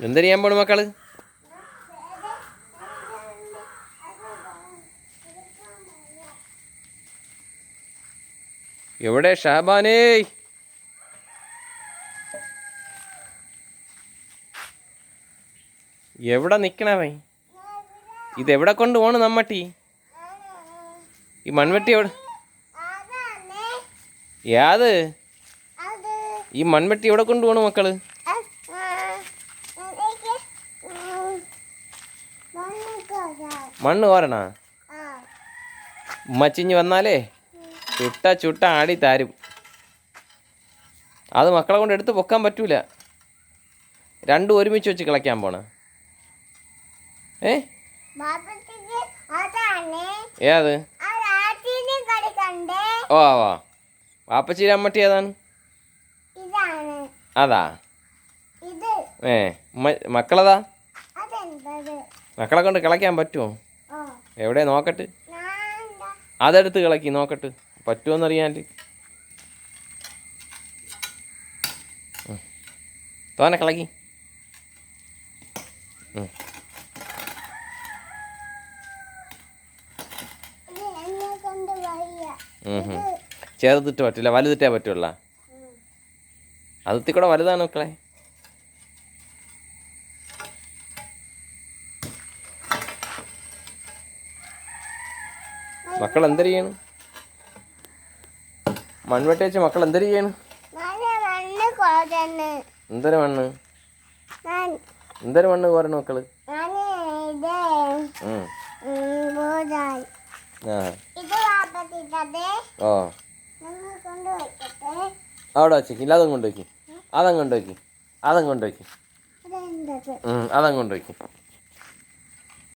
എന്ത് ചെയ്യാൻ പോണു മക്കള്? എവിടെ ഷാബാനേ? എവിടെ നിക്കണവൻ? ഇതെവിടെ കൊണ്ട് പോണ് നമ്മട്ടി? ഈ മൺവെട്ടി എവിടെ? യാത് ഈ മൺവെട്ടി എവിടെ കൊണ്ട് പോണു മക്കള്? മണ്ണ് കോരണ ഉമ്മച്ചിഞ്ഞ് വന്നാലേ ചുട്ട ആടി താരും. അത് മക്കളെ കൊണ്ട് എടുത്ത് പൊക്കാൻ പറ്റൂല. രണ്ടും ഒരുമിച്ച് വെച്ച് കിളയ്ക്കാൻ പോണ ഏത്? ഓ വാ വാപ്പച്ചീര അമ്മട്ടി ഏതാണ്? അതാ മക്കളതാ. മക്കളെ കൊണ്ട് കിളയ്ക്കാൻ പറ്റുമോ? എവിടെ നോക്കട്ട്. അതെടുത്ത് കിളക്കി നോക്കട്ട് പറ്റുമോന്നറിയാണ്ട്. തോനെ കിളക്കി. ചെറുതിട്ട് പറ്റില്ല, വലുതിട്ടേ പറ്റുള്ള. അതിൽ കൂടെ വലുതാണ് മക്കളെ. മക്കൾ എന്തൊരു ചെയ്യണ്? മൺവെട്ടി വെച്ച് മക്കൾ എന്തൊരു ചെയ്യണ്? എന്തൊരു മണ്ണ്? എന്തൊരു മണ്ണ് കോരണ മക്കള്? ഓ അവിടെ വെച്ചേക്കില്ല. അതങ്ങ് കൊണ്ട് വയ്ക്കും. അതങ്ങ് കൊണ്ട് വയ്ക്കും. അതങ്ങ് കൊണ്ട് വയ്ക്കും. അതങ്ങ് കൊണ്ട് വയ്ക്കും.